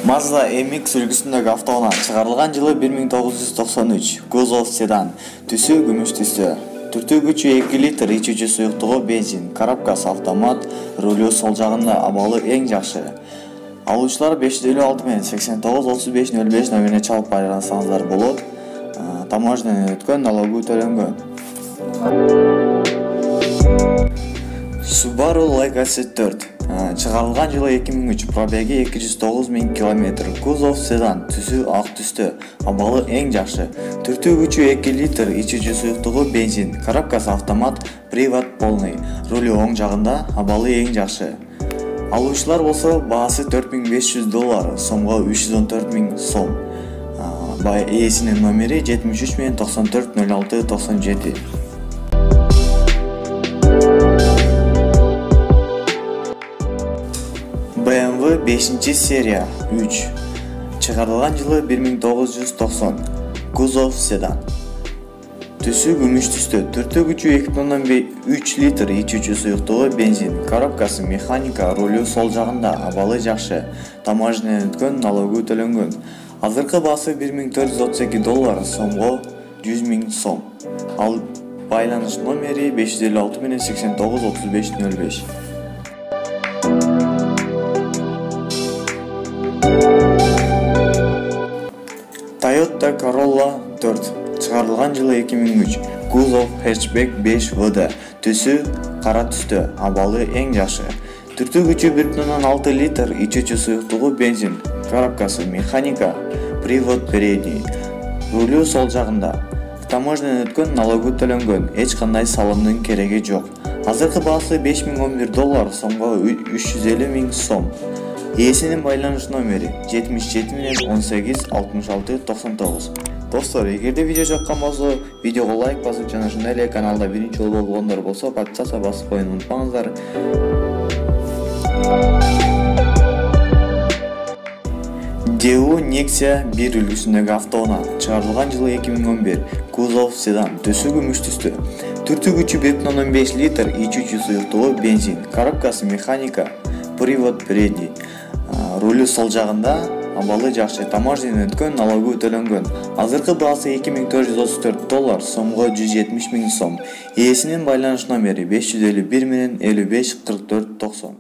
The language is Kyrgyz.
Mazda MX үлгісіндегі автоунаа шығарылған жылы 1993. Кузов седан, түсі күміш түсі. Түртүү күчү 2 литр, ичүүчү суюктугу бензин, коробкасы автомат, рулю сол жагында, абалы эң жакшы. Алуучулар 556 менен 89-35-05 номерине чалып байлансаңыздар болот. Таможнядан өткөн, налогу төлөнгөн. Subaru Legacy 4 чыгарылган жылы 2003, пробеги 209 000 км, кузов седан, түсү ак түстө, абалы эң жакшы. Түртүү күчү 2 литр, ичүүчү суюктугу бензин, коробкасы автомат, привод полный, рулю оң жагында, абалы эң жакшы. Алуучулар болсо баасы $4500, сомго 314 000 сом. Ээсинин номери 73 94 06 97. BMW 5 серия 3 чыгарылган жылы 1990, кузов седан, түсү күмүш түстө, түртүү күчү 2,3 литр, ичүүчү суюктугу бензин, коробкасы механика, рулю сол жагында, абалы жакшы, таможнядан өткөн, налогу төлөнгөн. Азыркы баасы $1432, сомго 100 000 сом. Ал байланыш номери 556 менен 89 35 05. Toyota Corolla 4 чыгарылган жылы 2003, кузов хэтчбек 5 ВД, түсү кара түстө, абалы эң жакшы. Түртүү күчү 1,6 литр, ичүүчү суюктугу бензин, коробкасы механика, привод передний, рулю сол жагында. Таможнядан өткөн, налогу төлөнгөн, эч кандай салымдын кереги жок. Азыркы баасы $5011, сомго 350 000 сом. Ээсинин байланыш номери 77 18 66 99. Достор, эгерде видео жаккан болсо, видеого лайк басып жана ушундай эле каналда биринчи жолу болгондор болсо, подписаться басып коюуну унутпаңыздар. Deo Nexia 1 үлгүсүндөгү автоунаа чыгарылган жылы 2011, кузов седан, түсү күмүш түстө. Түртүү күчү 1,5 литр, ичүүчү суюктугу бензин, коробкасы механика, привод передний, рулю сол жагында, абалы жакшы, таможнядан өткөн, налогу төлөнгөн. Азыркы баасы $2434, сомго 170 000 сом. Ээсинин байланыш номери 551 55 44 90.